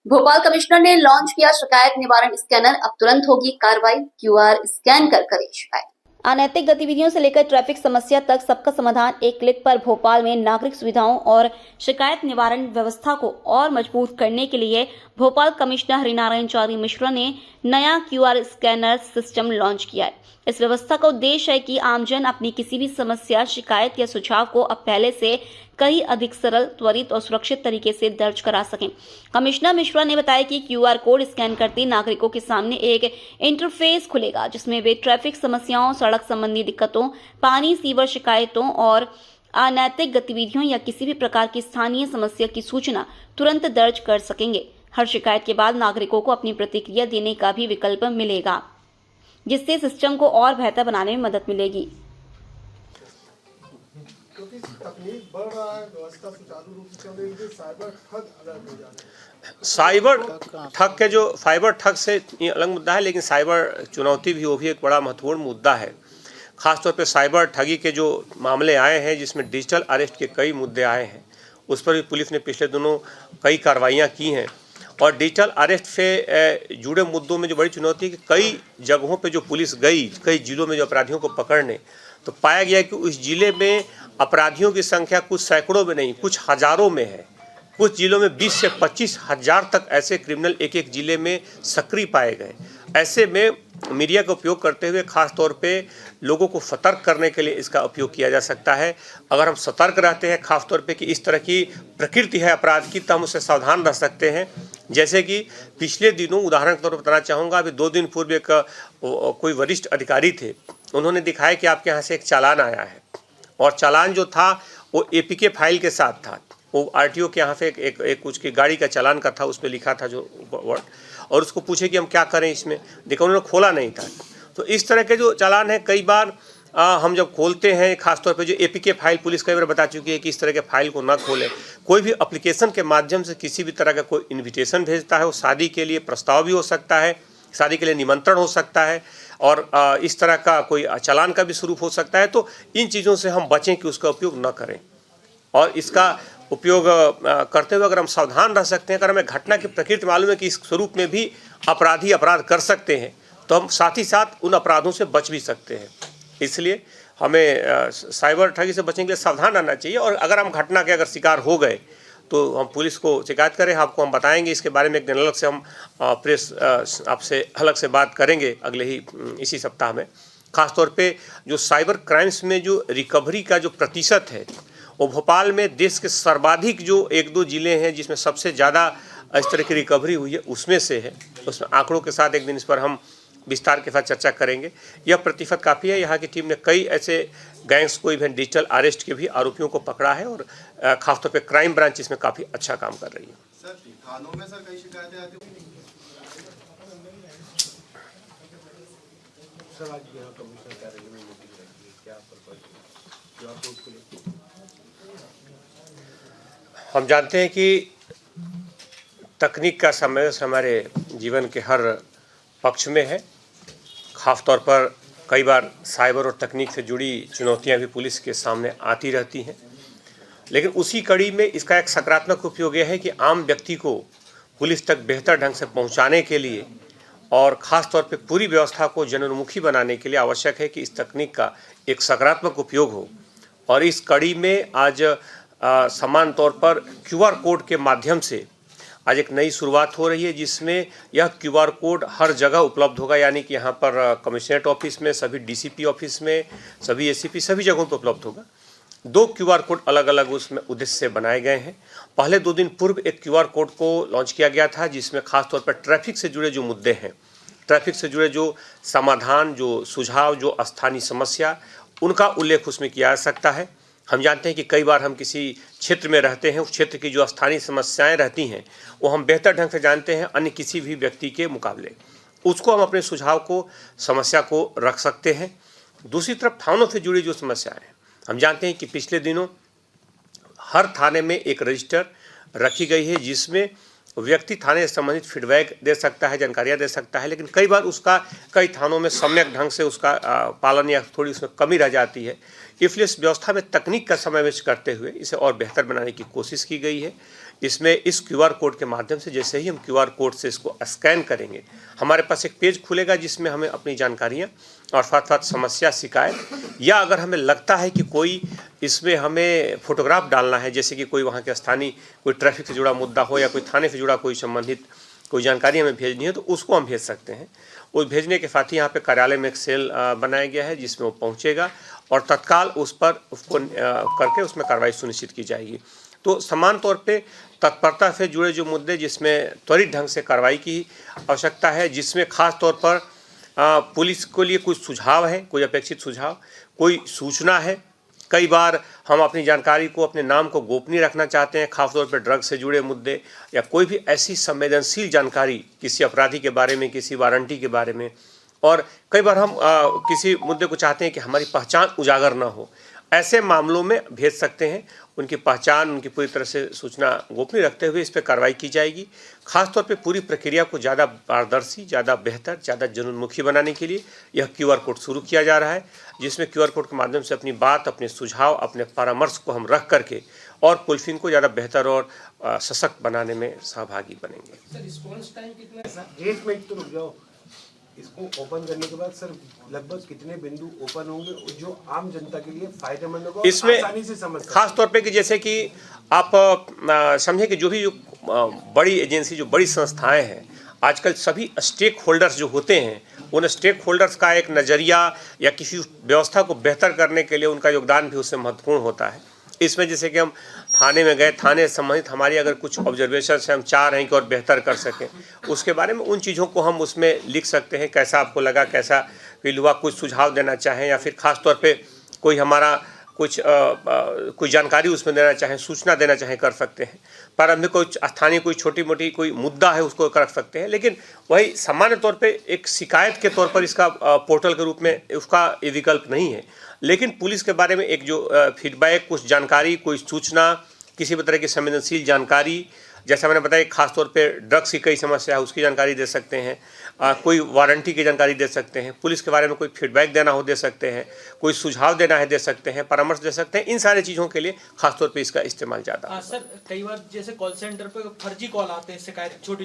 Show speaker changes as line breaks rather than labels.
Bhopal commissioner ने launch किया शिकायत निवारण स्कैनर। अब तुरंत होगी कार्रवाई। क्यूआर स्कैन कर करें शिकायत। अनैतिक गतिविधियों से लेकर ट्रैफिक समस्या तक सबका समाधान एक क्लिक पर। भोपाल में नागरिक सुविधाओं और शिकायत निवारण व्यवस्था को और मजबूत करने के लिए भोपाल कमिश्नर हरिनारायण चौधरी मिश्रा ने नया क्यूआर स्कैनर सिस्टम लॉन्च किया है। इस व्यवस्था का उद्देश्य है कि आमजन अपनी किसी भी समस्या, शिकायत या सुझाव को अब पहले से कहीं अधिक सरल, त्वरित और सुरक्षित तरीके से दर्ज करा सकें। कमिश्नर मिश्रा ने बताया कि क्यूआर कोड स्कैन करते नागरिकों के सामने एक इंटरफेस खुलेगा जिसमें वे ट्रैफिक समस्याओं, सड़क संबंधी दिक्कतों, पानी सीवर शिकायतों और अनैतिक गतिविधियों या किसी भी प्रकार की स्थानीय समस्या की सूचना तुरंत दर्ज कर सकेंगे। हर शिकायत के बाद नागरिकों को अपनी प्रतिक्रिया देने का भी विकल्प मिलेगा, जिससे सिस्टम को और बेहतर बनाने में मदद मिलेगी।
क्योंकि तकनीक बढ़ रहा है, व्यवस्था सुचारू रूप से चल रही है, साइबर ठग अलग हो जा रहे हैं।
साइबर ठग के जो फाइबर ठग से ये अलग मुद्दा है, लेकिन साइबर चुनौती भी, वो भी एक बड़ा महत्वपूर्ण मुद्दा है। खासतौर पे साइबर ठगी के जो मामले आए हैं, जिसमें डिजिटल अरेस्ट के कई मुद्दे आए हैं, उस पर भी पुलिस ने पिछले दिनों कई कार्रवाइयाँ की हैं। और डिजिटल अरेस्ट से जुड़े मुद्दों में जो बड़ी चुनौती है कि कई जगहों पे जो पुलिस गई, कई जिलों में जो अपराधियों को पकड़ने, तो पाया गया कि उस जिले में अपराधियों की संख्या कुछ सैकड़ों में नहीं, कुछ हजारों में है। कुछ जिलों में 20 से 25 हजार तक ऐसे क्रिमिनल एक एक जिले में सक्रिय पाए गए। ऐसे में मीडिया का उपयोग करते हुए खास तौर पे लोगों को सतर्क करने के लिए इसका उपयोग किया जा सकता है। अगर हम सतर्क रहते हैं, खास तौर पे कि इस तरह की प्रकृति है अपराध की, तो हम उससे सावधान रह सकते हैं। जैसे कि पिछले दिनों उदाहरण के तौर पर बताना चाहूँगा, अभी 2 दिन पूर्व एक कोई वरिष्ठ अधिकारी थे, उन्होंने दिखाया कि आपके यहाँ से एक चालान आया है, और चालान जो था वो एपीके फाइल के साथ था। वो आरटीओ के यहाँ से एक उसकी गाड़ी का चालान का था, उस पर लिखा था जो वर्ड, और उसको पूछे कि हम क्या करें इसमें, देखो उन्होंने खोला नहीं था। तो इस तरह के जो चालान है, कई बार हम जब खोलते हैं, खासतौर पे जो एपीके फाइल, पुलिस कई बार बता चुकी है कि इस तरह के फाइल को ना खोलें। कोई भी एप्लीकेशन के माध्यम से किसी भी तरह का कोई इन्विटेशन भेजता है, वो शादी के लिए प्रस्ताव भी हो सकता है, शादी के लिए निमंत्रण हो सकता है, और इस तरह का कोई चालान का भी स्वरूप हो सकता है। तो इन चीज़ों से हम बचें कि उसका उपयोग न करें, और इसका उपयोग करते हुए अगर हम सावधान रह सकते हैं, अगर हमें घटना की प्रकृति मालूम है कि इस स्वरूप में भी अपराधी अपराध कर सकते हैं, तो हम साथ ही साथ उन अपराधों से बच भी सकते हैं। इसलिए हमें साइबर ठगी से बचने के लिए सावधान रहना चाहिए, और अगर हम घटना के अगर शिकार हो गए तो हम पुलिस को शिकायत करें। आपको हम बताएंगे इसके बारे में, एक दिन अलग से हम प्रेस आपसे अलग से बात करेंगे अगले ही इसी सप्ताह में। खासतौर पे जो साइबर क्राइम्स में जो रिकवरी का जो प्रतिशत है, वो भोपाल में देश के सर्वाधिक जो 1-2 जिले हैं जिसमें सबसे ज़्यादा इस तरह की रिकवरी हुई है, उसमें से है। उसमें आंकड़ों के साथ एक दिन इस पर हम विस्तार के साथ चर्चा करेंगे। यह प्रतिशत काफ़ी है। यहाँ की टीम ने कई ऐसे गैंग्स को, इवन डिजिटल अरेस्ट के भी आरोपियों को पकड़ा है, और खासतौर पे क्राइम ब्रांच इसमें काफ़ी अच्छा काम कर रही है।
सर, थानों में सर कई शिकायतें आती हैं। सर, आज यहाँ कमिश्नर कार्यालय में मीटिंग रखी है, क्या पर्पस है?
हम जानते हैं कि तकनीक का समय हमारे जीवन के हर पक्ष में है। खास तौर पर कई बार साइबर और तकनीक से जुड़ी चुनौतियां भी पुलिस के सामने आती रहती हैं, लेकिन उसी कड़ी में इसका एक सकारात्मक उपयोग यह है कि आम व्यक्ति को पुलिस तक बेहतर ढंग से पहुंचाने के लिए और ख़ास तौर पे पूरी व्यवस्था को जनोन्मुखी बनाने के लिए आवश्यक है कि इस तकनीक का एक सकारात्मक उपयोग हो। और इस कड़ी में आज समान तौर पर क्यूआर कोड के माध्यम से आज एक नई शुरुआत हो रही है, जिसमें यह क्यूआर कोड हर जगह उपलब्ध होगा। यानी कि यहाँ पर कमिश्नरेट ऑफिस में, सभी डीसीपी ऑफिस में, सभी एसीपी, सभी जगहों पर उपलब्ध होगा। 2 क्यूआर कोड अलग अलग उसमें उद्देश्य से बनाए गए हैं। पहले 2 दिन पूर्व एक क्यूआर कोड को लॉन्च किया गया था, जिसमें खास तौर पर ट्रैफिक से जुड़े जो मुद्दे हैं, ट्रैफिक से जुड़े जो समाधान, जो सुझाव, जो स्थानीय समस्या, उनका उल्लेख उसमें किया जा सकता है। हम जानते हैं कि कई बार हम किसी क्षेत्र में रहते हैं, उस क्षेत्र की जो स्थानीय समस्याएं रहती हैं वो हम बेहतर ढंग से जानते हैं अन्य किसी भी व्यक्ति के मुकाबले। उसको हम अपने सुझाव को, समस्या को रख सकते हैं। दूसरी तरफ थानों से जुड़ी जो समस्याएं हैं, हम जानते हैं कि पिछले दिनों हर थाने में एक रजिस्टर रखी गई है, जिसमें व्यक्ति थाने से संबंधित फीडबैक दे सकता है, जानकारियाँ दे सकता है, लेकिन कई बार उसका कई थानों में सम्यक ढंग से उसका पालन या थोड़ी उसमें कमी रह जाती है। इसलिए इस व्यवस्था में तकनीक का समावेश करते हुए इसे और बेहतर बनाने की कोशिश की गई है। इसमें इस QR कोड के माध्यम से जैसे ही हम QR कोड से इसको स्कैन करेंगे, हमारे पास एक पेज खुलेगा जिसमें हमें अपनी जानकारियाँ और साथ-साथ समस्या, शिकायत या अगर हमें लगता है कि कोई इसमें हमें फ़ोटोग्राफ डालना है, जैसे कि कोई वहाँ के स्थानीय कोई ट्रैफिक से जुड़ा मुद्दा हो या कोई थाने से जुड़ा कोई संबंधित कोई जानकारी हमें भेजनी है, तो उसको हम भेज सकते हैं। वो भेजने के साथ ही यहाँ पे कार्यालय में एक सेल बनाया गया है जिसमें वो पहुँचेगा और तत्काल उस पर उसको करके उसमें कार्रवाई सुनिश्चित की जाएगी। तो समान तौर पे तत्परता से जुड़े जो मुद्दे जिसमें त्वरित ढंग से कार्रवाई की आवश्यकता है, जिसमें खास तौर पर पुलिस के लिए कुछ सुझाव है, कोई अपेक्षित सुझाव, कोई सूचना है। कई बार हम अपनी जानकारी को, अपने नाम को गोपनीय रखना चाहते हैं, खासतौर पर ड्रग से जुड़े मुद्दे या कोई भी ऐसी संवेदनशील जानकारी किसी अपराधी के बारे में, किसी वारंटी के बारे में, और कई बार हम किसी मुद्दे को चाहते हैं कि हमारी पहचान उजागर ना हो। ऐसे मामलों में भेज सकते हैं। उनकी पहचान, उनकी पूरी तरह से सूचना गोपनीय रखते हुए इस पर कार्रवाई की जाएगी। खासतौर पे पूरी प्रक्रिया को ज़्यादा पारदर्शी, ज़्यादा बेहतर, ज़्यादा जनोन्मुखी बनाने के लिए यह QR कोड शुरू किया जा रहा है, जिसमें QR कोड के माध्यम से अपनी बात, अपने सुझाव, अपने परामर्श को हम रख करके और पुलिसिंग को ज़्यादा बेहतर और सशक्त बनाने में सहभागी बनेंगे।
सर रिस्पॉन्स टाइम कितना है सर?
1 मिनट तो रुक जाओ। इसको ओपन करने के बाद सर लगभग कितने बिंदु ओपन होंगे जो आम जनता के लिए फायदेमंद होगा,
इसमें
आसानी से समझ सकते
खास तौर पे कि जैसे कि आप समझे कि जो बड़ी एजेंसी, जो बड़ी संस्थाएं हैं, आजकल सभी स्टेक होल्डर्स जो होते हैं, उन स्टेक होल्डर्स का एक नज़रिया या किसी व्यवस्था को बेहतर करने के लिए उनका योगदान भी उससे महत्वपूर्ण होता है। इसमें जैसे कि हम थाने में गए, थाने से संबंधित हमारी अगर कुछ ऑब्जर्वेशन है, हम चाह रहे हैं कि और बेहतर कर सकें, उसके बारे में उन चीज़ों को हम उसमें लिख सकते हैं। कैसा आपको लगा, कैसा फील हुआ, कुछ सुझाव देना चाहें या फिर ख़ास तौर पे कोई हमारा कोई जानकारी उसमें देना चाहें, सूचना देना चाहें, कर सकते हैं। प्रारंभिक कोई स्थानीय कोई छोटी मोटी कोई मुद्दा है उसको कर सकते हैं, लेकिन वही सामान्य तौर पे एक शिकायत के तौर पर इसका पोर्टल के रूप में उसका ये विकल्प नहीं है। लेकिन पुलिस के बारे में एक जो फीडबैक, कुछ जानकारी, कोई सूचना, किसी भी तरह की संवेदनशील जानकारी, जैसा मैंने बताया खासतौर पे ड्रग्स की कई समस्या है उसकी जानकारी दे सकते हैं, कोई वारंटी की जानकारी दे सकते हैं, पुलिस के बारे में कोई फीडबैक देना हो दे सकते हैं, कोई सुझाव देना है दे सकते हैं, परामर्श दे सकते हैं। इन सारी चीज़ों के लिए खासतौर पे इसका इस्तेमाल ज़्यादा।
सर कई बार जैसे कॉल सेंटर पे फर्जी कॉल आते हैं, शिकायत छोटी